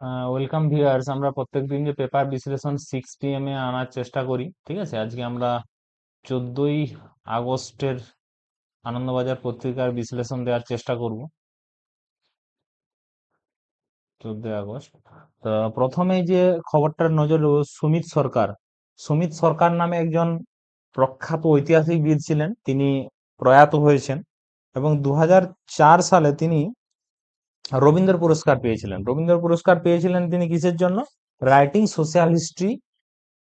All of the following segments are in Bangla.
Welcome viewers. আমরা প্রত্যেকদিন যে পেপার বিশ্লেষণ 6 PM এ আনার চেষ্টা করি, ঠিক আছে। আজকে আমরা 14ই আগস্টের আনন্দবাজার পত্রিকার বিশ্লেষণ দেওয়ার চেষ্টা করব। 14ই আগস্ট। তো প্রথমে যে খবরটার নজর দেব, সুমিত সরকার নামে একজন প্রখ্যাত ঐতিহাসিকবিদ ছিলেন। তিনি প্রয়াত হয়েছেন এবং 2004 সালে তিনি রবীন্দ্র পুরস্কার পেয়েছিলেন। রবীন্দ্র পুরস্কার পেয়েছিলেন তিনি কিসের জন্য? রাইটিং সোশ্যাল হিস্ট্রি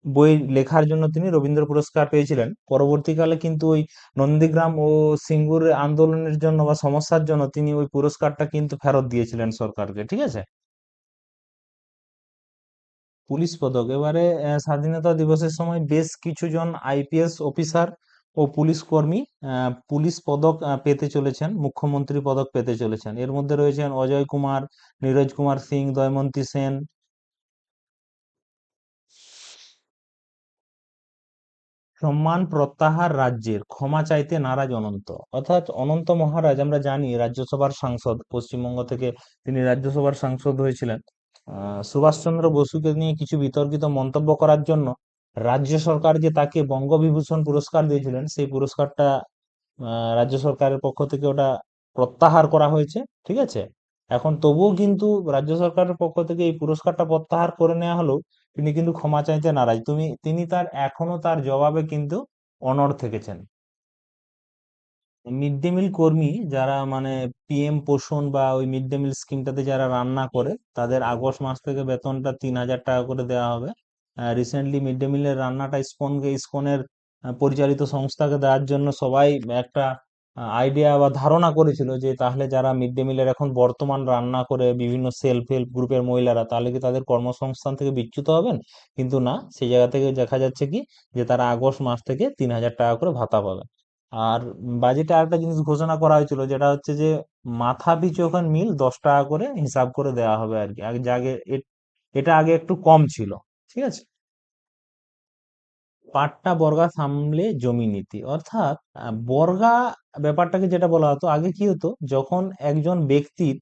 বই লেখার জন্য তিনি রবীন্দ্র পুরস্কার পেয়েছিলেন। পরবর্তীকালে কিন্তু ওই নন্দীগ্রাম ও সিঙ্গুর আন্দোলনের জন্য বা সমস্যার জন্য তিনি ওই পুরস্কারটা কিন্তু ফেরত দিয়েছিলেন সরকারকে, ঠিক আছে। পুলিশ পদক এবারে স্বাধীনতা দিবসের সময় বেশ কিছু জন আইপিএস অফিসার ও পুলিশ কর্মী পুলিশ পদক পেতে চলেছেন, মুখ্যমন্ত্রী পদক পেতে চলেছেন। এর মধ্যে রয়েছেন অজয় কুমার, নীরজ কুমার সিং, দয়মন্তী সেন। সম্মান প্রত্যাহার রাজ্যের, ক্ষমা চাইতে নারাজ অনন্ত। অর্থাৎ অনন্ত মহারাজ, আমরা জানি রাজ্যসভার সাংসদ, পশ্চিমবঙ্গ থেকে তিনি রাজ্যসভার সাংসদ হয়েছিলেন। সুভাষচন্দ্র বসুকে নিয়ে কিছু বিতর্কিত মন্তব্য করার জন্য রাজ্য সরকার যে তাকে বঙ্গবিভূষণ পুরস্কার দিয়েছিলেন, সেই পুরস্কারটা রাজ্য সরকারের পক্ষ থেকে ওটা প্রত্যাহার করা হয়েছে, ঠিক আছে। এখন তবুও কিন্তু রাজ্য সরকারের পক্ষ থেকে এই পুরস্কারটা প্রত্যাহার করে নেওয়া হলো। তিনি কিন্তু ক্ষমা চাইতে নারাজ। তিনি তার এখনো তার জবাবে কিন্তু অনড় থেকেছেন। মিড ডে মিল কর্মী যারা মানে পিএম পোষণ বা ওই মিড ডে মিল স্কিমটাতে যারা রান্না করে, তাদের আগস্ট মাস থেকে বেতনটা 3,000 টাকা করে দেওয়া হবে। রিসেন্টলি মিড ডে মিলের রান্নাটা ইসকনের পরিচালিত সংস্থাকে দেওয়ার জন্য সবাই একটা আইডিয়া বা ধারণা করেছিল যে তাহলে যারা মিড ডে মিলের এখন বর্তমান রান্না করে বিভিন্ন সেলফ হেল্প গ্রুপের মহিলারা, তাহলে কি তাদের কর্মসংস্থান থেকে বিচ্যুত হবেন? কিন্তু না, সেই জায়গা থেকে দেখা যাচ্ছে কি যে তারা আগস্ট মাস থেকে 3,000 টাকা করে ভাতা পাবে। আর বাজেটে আরেকটা জিনিস ঘোষণা করা হয়েছিল, যেটা হচ্ছে যে মাথা পিছু এখন মিল 10 টাকা করে হিসাব করে দেওয়া হবে আর কি। এটা আগে একটু কম ছিল, ঠিক আছে। পাট্টা বর্গা সামলে জমি নীতি, অর্থাৎ বর্গা ব্যাপারটাকে যেটা বলা হতো আগে, কি হতো যখন একজন ব্যক্তির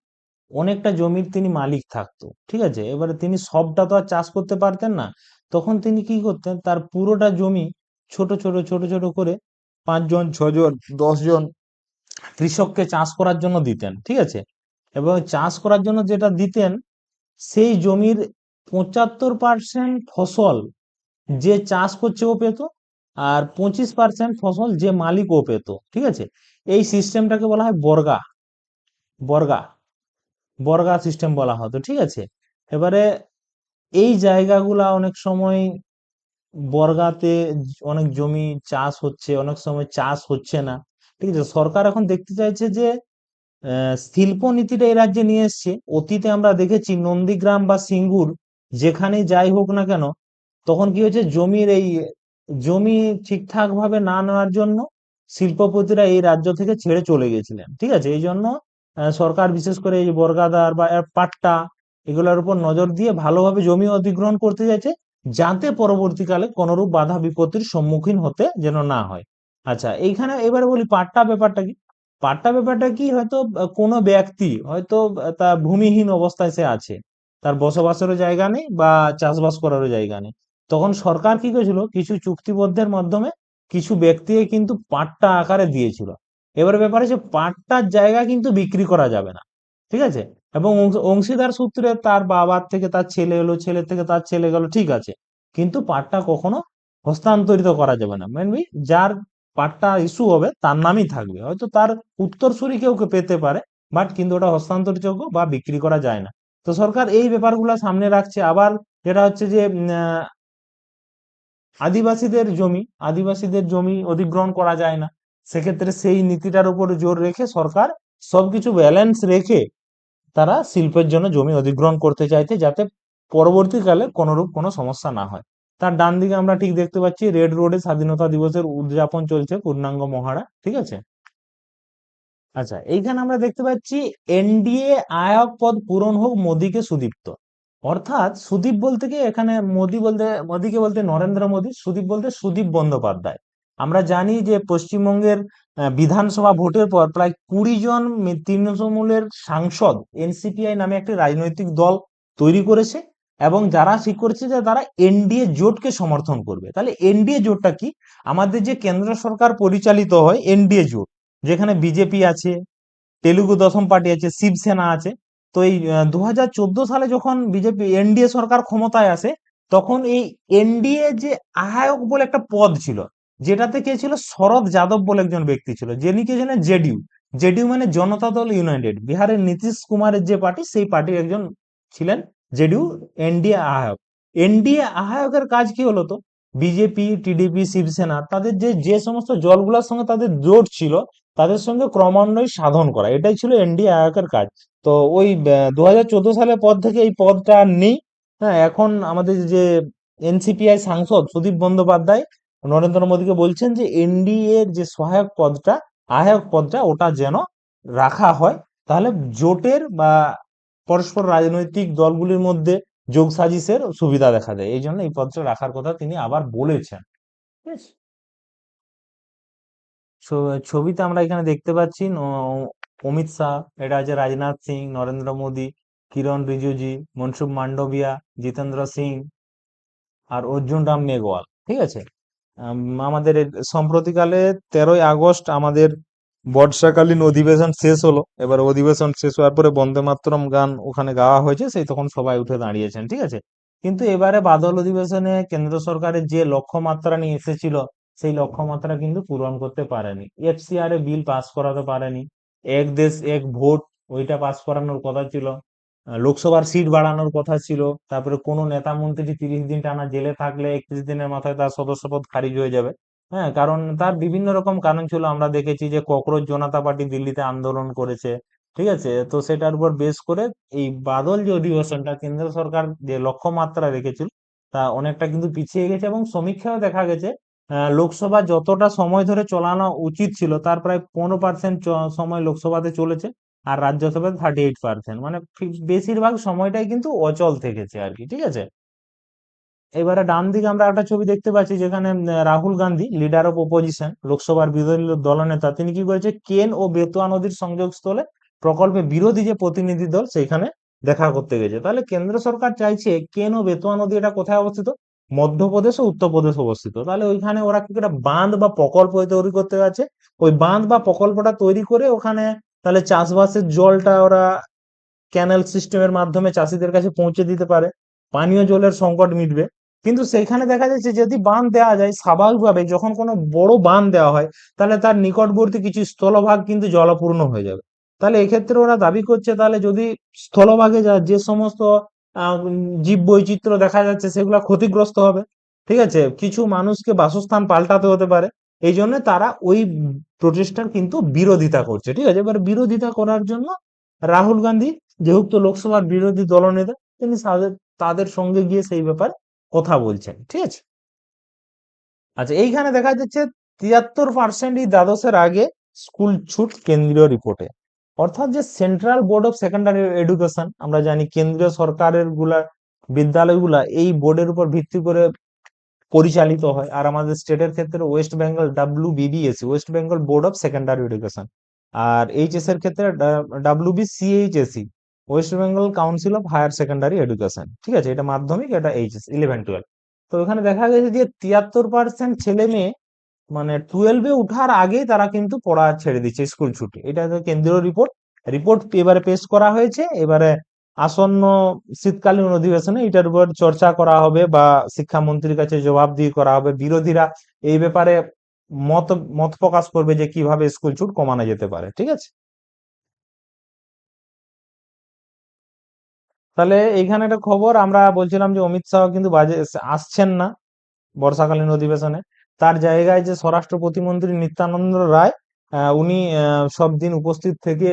অনেকটা জমির তিনি মালিক থাকতো, ঠিক আছে। এবারে তিনি সবটা তো আর চাষ করতে পারতেন না। তখন তিনি কি করতেন, তার পুরোটা জমি ছোট ছোট ছোট ছোট করে 5 জন, 6 জন, 10 জন কৃষককে চাষ করার জন্য দিতেন, ঠিক আছে। এবং চাষ করার জন্য যেটা দিতেন, সেই জমির 75% ফসল যে চাষ করছে ও পেত, আর 25% ফসল যে মালিক ও পেত, ঠিক আছে। এই সিস্টেমটাকে বলা হয় বর্গা। বর্গা বর্গা সিস্টেম বলা হতো, ঠিক আছে। এবারে এই জায়গাগুলা অনেক সময় বর্গাতে অনেক জমি চাষ হচ্ছে, অনেক সময় চাষ হচ্ছে না, ঠিক আছে। সরকার এখন দেখতে চাইছে যে শিল্প নীতিটা এই রাজ্যে নিয়ে এসছে। অতীতে আমরা দেখেছি নন্দীগ্রাম বা সিঙ্গুর যেখানে যাই হোক না কেন, তখন কি হয়েছে, জমি ঠিকঠাক ভাবে না নেওয়ার জন্য শিল্পপতিরা এই রাজ্য থেকে ছেড়ে চলে গেছিলেন, ঠিক আছে। এই জন্য সরকার বিশেষ করে এই বর্গাদার বা পাট্টা এগুলোর উপর নজর দিয়ে ভালোভাবে জমি অধিগ্রহণ করতে চাইছে, যাতে পরবর্তীকালে কোনরূপ বাধা বিপত্তির সম্মুখীন হতে যেন না হয়। আচ্ছা, এইখানে এবারে বলি পাট্টা ব্যাপারটা কি। পাট্টা ব্যাপারটা কি, হয়তো কোনো ব্যক্তি হয়তো তার ভূমিহীন অবস্থায় সে আছে, তার বসবাসেরও জায়গা নেই বা চাষবাস করারও জায়গা নেই। তখন সরকার কি করেছিল, কিছু চুক্তিবদ্ধের মাধ্যমে কিছু ব্যক্তিকে কিন্তু পাট্টা আকারে দিয়েছিল। এবার ব্যাপার হচ্ছে পাট্টার জায়গা কিন্তু বিক্রি করা যাবে না, ঠিক আছে। এবং অংশীদার সূত্রে তার বাবার থেকে তার ছেলে এলো, ছেলে থেকে তার ছেলে গেল, ঠিক আছে। কিন্তু পাট্টা কখনো হস্তান্তরিত করা যাবে না। মেনলি যার পাট্টা ইস্যু হবে তার নামই থাকবে, হয়তো তার উত্তরসূরি কেউ কেউ পেতে পারে, বাট কিন্তু ওটা হস্তান্তরযোগ্য বা বিক্রি করা যায় না। তো সরকার এই ব্যাপারগুলো সামনে রাখছে। আবার যেটা হচ্ছে যে আদিবাসীদের জমি অধিগ্রহণ করা যায় না, সেক্ষেত্রে সেই নীতিটার উপর জোর রেখে সরকার সবকিছু ব্যালেন্স রেখে তারা শিল্পের জন্য জমি অধিগ্রহণ করতে চাইছে, যাতে পরবর্তীকালে কোনরূপ কোনো সমস্যা না হয়। তার ডান দিকে আমরা ঠিক দেখতে পাচ্ছি রেড রোডে স্বাধীনতা দিবসের উদযাপন চলছে, পূর্ণাঙ্গ মহড়া, ঠিক আছে। আচ্ছা, এইখানে আমরা দেখতে পাচ্ছি এনডিএ আয়ক পদ পূরণ হোক, মোদীকে সুদীপ্ত। অর্থাৎ সুদীপ বলতে কি এখানে, মোদীকে বলতে নরেন্দ্র মোদী, সুদীপ বলতে সুদীপ বন্দ্যোপাধ্যায়। আমরা জানি যে পশ্চিমবঙ্গের বিধানসভা ভোটের পর প্রায় 20 জন তৃণমূলের সাংসদ এনসিপিআই নামে একটি রাজনৈতিক দল তৈরি করেছে, এবং যারা ঠিক করেছে যে তারা এনডিএ জোটকে সমর্থন করবে। তাহলে এনডিএ জোটটা কি? আমাদের যে কেন্দ্র সরকার পরিচালিত হয় এনডিএ জোট, যেখানে বিজেপি আছে, তেলুগু দশম পার্টি আছে, শিবসেনা আছে। তো এই 2014 সালে যখন বিজেপি এনডিএ সরকার ক্ষমতায় আসে, তখন এই এনডিএ যে আহ্বায়ক বলে একটা পদ ছিল, যেটাতে কে ছিল? শরদ যাদব বলে একজন ব্যক্তি ছিল, যিনি কে জানেন? জেডিইউ। জেডিইউ মানে জনতা দল ইউনাইটেড, বিহারের নীতিশ কুমারের যে পার্টি, সেই পার্টির একজন ছিলেন জেডিইউ এনডিএ আহ্বায়ক। এনডিএ আহ্বায়কের কাজ কি হলো? তো বিজেপি, টিডিপি, শিবসেনা, তাদের যে যে সমস্ত দলগুলোর সঙ্গে তাদের জোট ছিল, তাদের সঙ্গে ক্রমান্বয়ে সাধন করা, এটাই ছিল এনডিএ আয়োগের কাজ। তো ওই 2014 সালের পর থেকে এই পদটা আর নেই। হ্যাঁ, এখন আমাদের যে এনসিপিআই সাংসদ সুদীপ বন্দ্যোপাধ্যায় নরেন্দ্র মোদীকে বলছেন যে এনডিএ এর যে সহায়ক পদটা, আহ্বায়ক পদটা, ওটা যেন রাখা হয়। তাহলে জোটের বা পরস্পর রাজনৈতিক দলগুলির মধ্যে যোগ সাজিসের সুবিধা দেখা যায়, এই জন্য এই পদটা রাখার কথা তিনি আবার বলেছেন। ঠিক আছে? ছবিতে আমরা এখানে দেখতে পাচ্ছি অমিত শাহ, এটা আছে রাজনাথ সিং, নরেন্দ্র মোদী, কিরণ রিজিজু, মনসুখ মান্ডভিয়া, জিতেন্দ্র সিং, আর অর্জুন রাম মেঘওয়াল। ঠিক আছে? আমাদের সম্প্রতিকালে 13ই আগস্ট আমাদের বর্ষাকালীন অধিবেশন শেষ হলো। এবার অধিবেশন শেষ হওয়ার পরে বন্দে মাতরম গান ওখানে গাওয়া হয়েছে, সেই তখন সবাই উঠে দাঁড়িয়েছেন। ঠিক আছে? কিন্তু এবারে বাদল অধিবেশনে কেন্দ্র সরকারের যে লক্ষ্যমাত্রা নিয়ে এসেছিল, সেই লক্ষ্যমাত্রা কিন্তু পূরণ করতে পারেনি। এফসিআর এ বিল পাস করাতে পারেনি। এক দেশ এক ভোট, ওইটা পাস করানোর কথা ছিল। লোকসভার সিট বাড়ানোর কথা ছিল। তারপরে কোনো নেতা মন্ত্রী 30 দিন টানা জেলে থাকলে 31 দিনের মাথায় তার সদস্যপদ খারিজ হয়ে যাবে। হ্যাঁ, কারণ তার বিভিন্ন রকম কারণ ছিল। আমরা দেখেছি যে ককরোচ জনতা পার্টি দিল্লিতে আন্দোলন করেছে। ঠিক আছে? তো সেটার উপর বেশ করে এই বাদল যে অধিবেশনটা কেন্দ্র সরকার যে লক্ষ্যমাত্রা রেখেছিল, তা অনেকটা কিন্তু পিছিয়ে গেছে, এবং সমীক্ষাও দেখা গেছে লোকসভা যতটা সময় ধরে চালানো উচিত ছিল, তার প্রায় 15% সময় লোকসভাতে চলেছে, আর রাজ্যসভাতে 38%, মানে বেশিরভাগ সময়টাই কিন্তু অচল থেকেছে আর কি। ঠিক আছে? এবারে ডান দিকে আমরা একটা ছবি দেখতে পাচ্ছি, যেখানে Rahul Gandhi, leader of opposition, লোকসভার বিরোধী দলনেতা, তিনি কি করেছে? কেন ও বেতোয়া নদীর সংযোগস্থলে প্রকল্পে বিরোধী যে প্রতিনিধি দল, সেখানে দেখা করতে গেছে। তাহলে কেন্দ্র সরকার চাইছে কেন ও বেতোয়া নদী, এটা কোথায় অবস্থিত? মধ্যপ্রদেশ ও উত্তরপ্রদেশ অবস্থিত। তাহলে ওইখানে ওরা কি একটা বাঁধ বা প্রকল্প তৈরি করতে যাচ্ছে। ওই বাঁধ বা প্রকল্পটা তৈরি করে ওখানে তাহলে চাষবাসের জলটা ওরা ক্যানেল সিস্টেমের মাধ্যমে চাষীদের কাছে পৌঁছে দিতে পারে, পানীয় জলের সংকট মিটবে। কিন্তু সেখানে দেখা যাচ্ছে যদি বাঁধ দেওয়া যায়, স্বাভাবিকভাবে যখন কোনো বড় বাঁধ দেওয়া হয়, তাহলে তার নিকটবর্তী কিছু স্থলভাগ কিন্তু জলপূর্ণ হয়ে যাবে। তাহলে এক্ষেত্রে ওরা দাবি করছে, তাহলে যদি স্থলভাগে যে সমস্ত জীব বৈচিত্র্য দেখা যাচ্ছে, সেগুলো ক্ষতিগ্রস্ত হবে। ঠিক আছে? কিছু মানুষকে বাসস্থান পাল্টাতে হতে পারে। এই জন্য তারা ওই প্রচেষ্টার কিন্তু বিরোধিতা করছে। ঠিক আছে? এবার বিরোধিতা করার জন্য রাহুল গান্ধী, যেহেতু লোকসভার বিরোধী দলনেতা, তিনি তাদের সঙ্গে গিয়ে সেই ব্যাপারে কথা বলছেন। ঠিক আছে? আচ্ছা, এইখানে দেখা যাচ্ছে 73% এই দ্বাদশের আগে স্কুল ছুট কেন্দ্রীয় রিপোর্টে। অর্থাৎ যে central board of secondary education, আমরা জানি কেন্দ্রীয় সরকারের বিদ্যালয়গুলা এই বোর্ডের উপর ভিত্তি করে পরিচালিত হয়। আর আমাদের স্টেটের ক্ষেত্রে West Bengal WBBSE, West Bengal board of secondary education. আর এইচএস এর ক্ষেত্রে WBCHSE, West Bengal council of higher secondary education. ঠিক আছে? এটা মাধ্যমিক, এটা এইচএস 11-12। তো এখানে দেখা গেছে যে 73% ছেলে মেয়ে মানে 12-এ উঠার আগেই তারা কিন্তু পড়া ছেড়ে দিচ্ছে, স্কুল ছুটি। এটা তো কেন্দ্রীয় রিপোর্ট। রিপোর্ট এবারে পেশ করা হয়েছে। এবারে আসন্ন শীতকালীন অধিবেশনে এটার উপর চর্চা করা হবে, বা শিক্ষামন্ত্রীর কাছে জবাবদিহি করা হবে। বিরোধীরা এই ব্যাপারে মত মত প্রকাশ করবে যে কিভাবে স্কুল ছুট কমানো যেতে পারে। ঠিক আছে? তাহলে এইখানে একটা খবর আমরা বলছিলাম যে অমিত শাহ কিন্তু আসছেন না বর্ষাকালীন অধিবেশনে। তার জায়গায় যে স্বরাষ্ট্র প্রতিমন্ত্রী নিত্যানন্দ রায়, উনি সব দিন উপস্থিত থেকে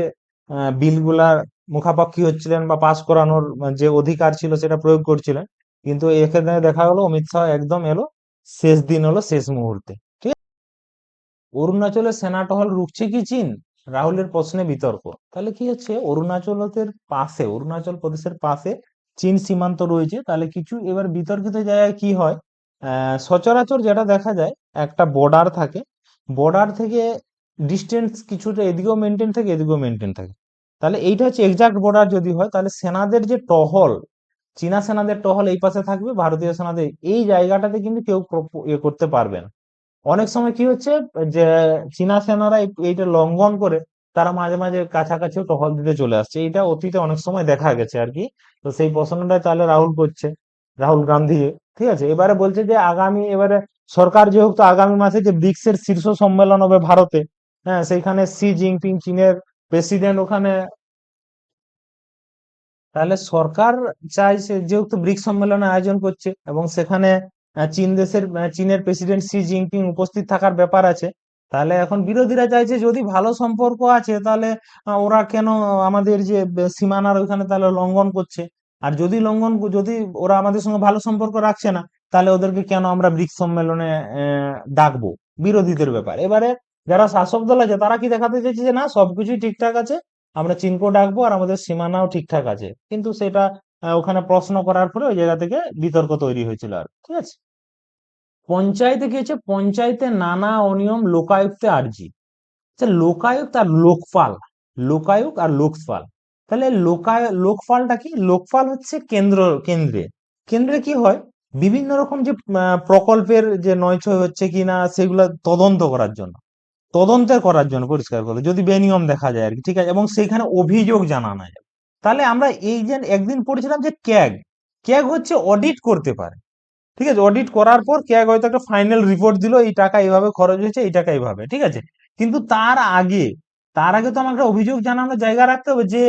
বিলগুলা মুখাপাক্ষি হচ্ছিলেন, বা পাশ করানোর যে অধিকার ছিল সেটা প্রয়োগ করছিলেন। কিন্তু এখানে দেখা গেল অমিত শাহ একদম এলো শেষ দিন, হলো শেষ মুহূর্তে। ঠিক আছে? অরুণাচলে সেনা টহল রুখছে কি চীন? রাহুলের প্রশ্নে বিতর্ক। তাহলে কি হচ্ছে, অরুণাচল প্রদেশের পাশে চীন সীমান্ত রয়েছে। তাহলে কিছু এবার বিতর্কিত জায়গায় কি হয়, সচরাচর যেটা দেখা যায়, একটা বর্ডার থাকে, বর্ডার থেকে ডিস্টেন্স কিছুটা এদিকেও মেনটেন থাকে, এদিকেও মেনটেন থাকে। তাহলে এইটা হচ্ছে এক্সাক্ট বর্ডার যদি হয়, তাহলে সেনাদের যে টহল, চীনা সেনাদের টহল এই পাশে থাকবে, ভারতীয় সেনাদের এই জায়গাটাতে কিন্তু কেউ করতে পারবে না। অনেক সময় কি হচ্ছে যে চীনা সেনারা এইটা লঙ্ঘন করে তারা মাঝে মাঝে কাছাকাছিও টহল দিতে চলে আসছে, এটা অতীতে অনেক সময় দেখা গেছে আর কি। তো সেই প্রশ্নটাই তাহলে রাহুল করছে, রাহুল গান্ধী। ঠিক আছে, এবারে বলছে যে আগামী এবারে সরকার যেহেতু আগামী মাসে যে ব্রিক্স এর শীর্ষ সম্মেলন হবে ভারতে, হ্যাঁ সেইখানে শি জিনপিং চীনের প্রেসিডেন্ট ওখানে, তাহলে সরকার চাইছে যেহেতু ব্রিক্স সম্মেলনের আয়োজন করছে এবং সেখানে চীনের প্রেসিডেন্ট শি জিনপিং উপস্থিত থাকার ব্যাপার আছে, তাহলে এখন বিরোধীরা চাইছে যদি ভালো সম্পর্ক আছে তাহলে ওরা কেন আমাদের যে সীমানার ওইখানে তাহলে লঙ্ঘন করছে। আর যদি ওরা আমাদের সঙ্গে ভালো সম্পর্ক রাখছে না, তাহলে ওদেরকে কেন আমরা ব্রিক্স সম্মেলনে ডাকবো, বিরোধীদের ব্যাপার। এবারে যারা শাসক দল আছে তারা কি দেখাতে চাইছে যে না সবকিছুই ঠিকঠাক আছে, আমরা চীনকেও ডাকবো আর আমাদের সীমানাও ঠিকঠাক আছে, কিন্তু সেটা ওখানে প্রশ্ন করার পরে ওই জায়গা থেকে বিতর্ক তৈরি হয়েছিল আর, ঠিক আছে। পঞ্চায়েতে কি হচ্ছে, পঞ্চায়েতে নানা অনিয়ম লোকায়ুক্তে আর্জি। আচ্ছা, লোকায়ুক্ত আর লোকপাল, লোকায়ুক্ত আর লোকপাল, তাহলে লোকপালটা কি? লোকপাল হচ্ছে কেন্দ্রে কেন্দ্রে কি হয়, বিভিন্ন রকম যে প্রকল্পের যে নয়ছয় হচ্ছে কিনা সেগুলো তদন্তের করার জন্য পরিষ্কার করে যদি বেনিয়ম দেখা যায় আর কি, ঠিক আছে, এবং সেখানে অভিযোগ জানানো যায়। তাহলে আমরা এই যে একদিন পড়েছিলাম যে ক্যাগ, ক্যাগ হচ্ছে অডিট করতে পারে। ঠিক আছে, অডিট করার পর ক্যাগ হয়তো একটা ফাইনাল রিপোর্ট দিল, এই টাকা এইভাবে খরচ হয়েছে, এই টাকা এইভাবে, ঠিক আছে। কিন্তু তার আগে তো আমাকে অভিযোগ জানানোর জায়গা রাখতে হবে যে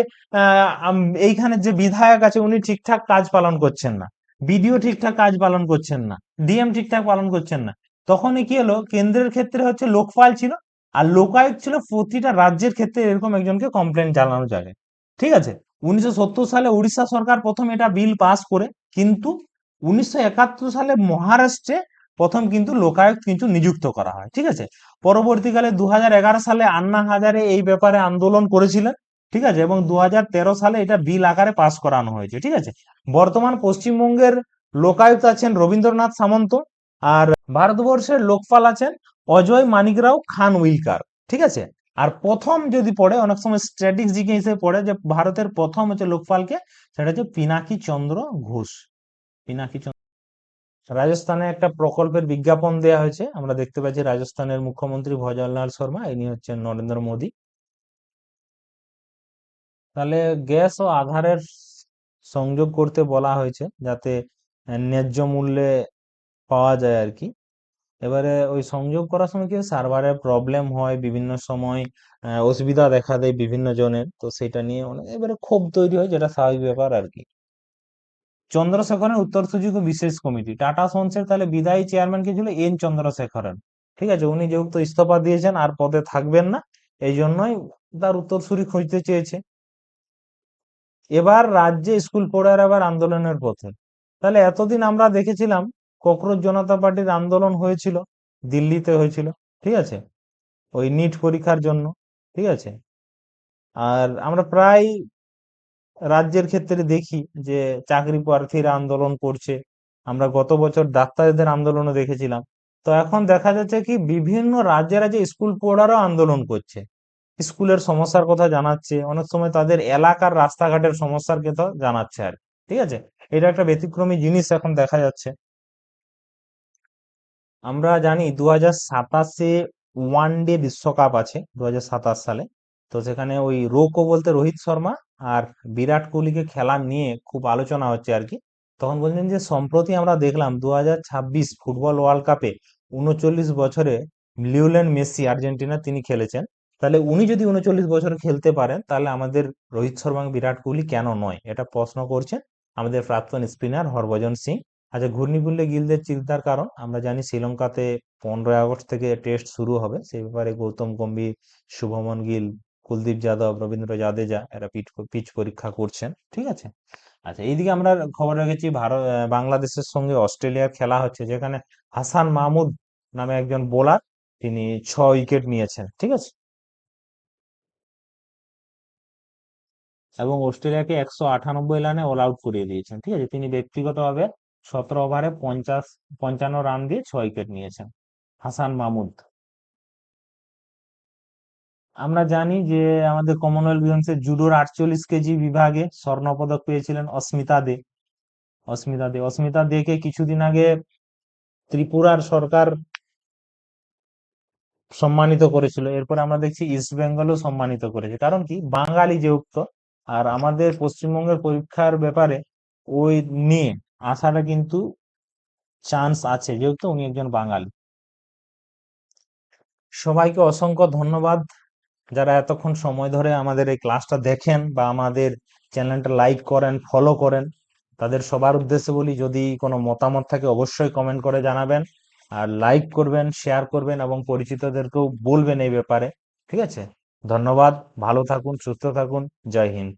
এইখানে যে বিধায়ক আছে উনি ঠিকঠাক কাজ পালন করছেন না, বিডিও ঠিকঠাক কাজ পালন করছেন না, ডিএম ঠিকঠাক পালন করছেন না। তখনই কি হলো, কেন্দ্রের ক্ষেত্রে হচ্ছে লোকপাল ছিল, আর লোকায়ুক্ত ছিল প্রতিটা রাজ্যের ক্ষেত্রে এরকম একজনকে কমপ্লেন জানানো যাবে। ঠিক আছে, 1970 সালে উড়িষ্যা সরকার প্রথম এটা বিল পাস করে, কিন্তু 1971 সালে মহারাষ্ট্রে প্রথম কিন্তু লোকায়ুক্ত কিন্তু নিযুক্ত করা হয়। ঠিক আছে, পরবর্তীকালে 2011 সালে আন্না হাজারে এই ব্যাপারে আন্দোলন করেছিলেন। ঠিক আছে, এবং 2013 সালে এটা বিল আকারে পাস করানো হয়েছে। ঠিক আছে, বর্তমান পশ্চিমবঙ্গের লোকায়ুক্ত আছেন রবীন্দ্রনাথ সামন্ত, আর ভারতবর্ষের লোকপাল আছেন অজয় মানিকরাও খান উইলকার। ঠিক আছে, আর প্রথম যদি পড়ে অনেক সময় স্ট্যাটিক জিকে হিসেবে পড়ে যে ভারতের প্রথম হচ্ছে লোকপালকে, সেটা হচ্ছে পিনাকি চন্দ্র ঘোষ। পিনাকি চন্দ্র, রাজস্থানে একটা প্রকল্পের বিজ্ঞাপন দেয়া হয়েছে, আমরা দেখতে পাচ্ছি রাজস্থানের মুখ্যমন্ত্রী ভজনলাল শর্মা, ইনি হচ্ছেন নরেন্দ্র মোদী। তাহলে গ্যাস ও আধারের সংযোগ করতে বলা হয়েছে যাতে ন্যায্য মূল্যে পাওয়া যায় আর কি। এবারে ওই সংযোগ করার সময় কি সার্ভারের প্রবলেম হয় বিভিন্ন সময়, অসুবিধা দেখা দেয় বিভিন্ন জনের, তো সেটা নিয়ে অনেক এবারে ক্ষোভ তৈরি হয়, যেটা স্বাভাবিক ব্যাপার আর কি। চন্দ্রশেখরের উত্তর সুযোগ বিশেষ কমিটি, টাটা সন্সের তাহলে বিদায়ী চেয়ারম্যান কে ছিল এন চন্দ্রশেখরন। ঠিক আছে, উনি যেহেতু ইস্তফা দিয়েছেন আর পদে থাকবেন না, এই জন্যই তার উত্তরসূরি খুঁজতে চেয়েছে। এবার রাজ্যে স্কুল পড়ুয়ারা আবার আন্দোলনের পথে। তাহলে এতদিন আমরা দেখেছিলাম ককরোচ জনতা পার্টির আন্দোলন হয়েছিল, দিল্লিতে হয়েছিল। ঠিক আছে, ওই নিট পরীক্ষার জন্য। ঠিক আছে, আর আমরা প্রায় রাজ্যের ক্ষেত্রে দেখি যে চাকরি প্রার্থীরা আন্দোলন করছে। আমরা গত বছর ডাক্তারদের আন্দোলনও দেখেছিলাম। তো এখন দেখা যাচ্ছে কি বিভিন্ন রাজ্যে রাজ্যে স্কুল পড়ারও আন্দোলন করছে, স্কুলের সমস্যার কথা জানাচ্ছে, অনেক সময় তাদের এলাকার রাস্তাঘাটের সমস্যার কথা জানাচ্ছে আর কি। ঠিক আছে, এটা একটা ব্যতিক্রমী জিনিস এখন দেখা যাচ্ছে। আমরা জানি 2027-এ ওয়ান ডে বিশ্বকাপ আছে 2027 সালে। তো সেখানে ওই রোকো বলতে রোহিত শর্মা আর বিরাট কোহলিকে খেলা নিয়ে খুব আলোচনা হচ্ছে আর কি। তখন বলছেন যে সম্প্রতি আমরা দেখলাম 2026 ফুটবল ওয়ার্ল্ড কাপে 39 বছরে লিওনেল মেসি আর্জেন্টিনা তিনি খেলেছেন। তাহলে উনি যদি 39 বছর খেলতে পারেন, তাহলে আমাদের রোহিত শর্মা বিরাট কোহলি কেন নয়, এটা প্রশ্ন করছেন আমাদের প্রাক্তন স্পিনার হরভজন সিং। আচ্ছা, ঘূর্ণিঝড়ে গিলদের চিন্তার কারণ আমরা জানি শ্রীলঙ্কাতে 15 আগস্ট থেকে টেস্ট শুরু হবে, সেই ব্যাপারে গৌতম গম্ভীর, শুভমন গিল, কুলদীপ যাদব, রবীন্দ্র জাদেজা এরা পিচ পরীক্ষা করছেন। ঠিক আছে, আচ্ছা এইদিকে আমরা খবর রেখেছি বাংলাদেশের সঙ্গে অস্ট্রেলিয়ার খেলা হচ্ছে, যেখানে হাসান মাহমুদ নামে একজন বোলার, তিনি 6 উইকেট নিয়েছেন। ঠিক আছে, এবং অস্ট্রেলিয়াকে 198 রানে অল আউট করিয়ে দিয়েছেন। ঠিক আছে, তিনি ব্যক্তিগতভাবে 17 ওভারে 55 রান দিয়ে 6 উইকেট নিয়েছেন হাসান মাহমুদ। আমরা জানি যে আমাদের কমনওয়েলথ গেমসে জুডোর 48 কেজি বিভাগে স্বর্ণ পদক পেয়েছিলেন অস্মিতা দে। অস্মিতা দেকে কিছুদিন আগে ত্রিপুরার সরকার সম্মানিত করেছিল, এরপর আমরা দেখছি ইস্ট বেঙ্গলও সম্মানিত করেছে। কারণ কি, বাঙালি যেহেতু, আর আমাদের পশ্চিমবঙ্গের পরীক্ষার ব্যাপারে ওই নিয়ে আসাটা কিন্তু চান্স আছে, যেহেতু উনি একজন বাঙালি। সবাইকে অসংখ্য ধন্যবাদ যারা এতক্ষণ সময় ধরে আমাদের এই ক্লাসটা দেখেন বা আমাদের চ্যানেলটা লাইক করেন, ফলো করেন। তাদের সবার উদ্দেশ্যে বলি, যদি কোনো মতামত থাকে অবশ্যই কমেন্ট করে জানাবেন, আর লাইক করবেন, শেয়ার করবেন এবং পরিচিতদেরকেও বলবেন এই ব্যাপারে। ঠিক আছে, ধন্যবাদ, ভালো থাকুন, সুস্থ থাকুন, জয় হিন্দ।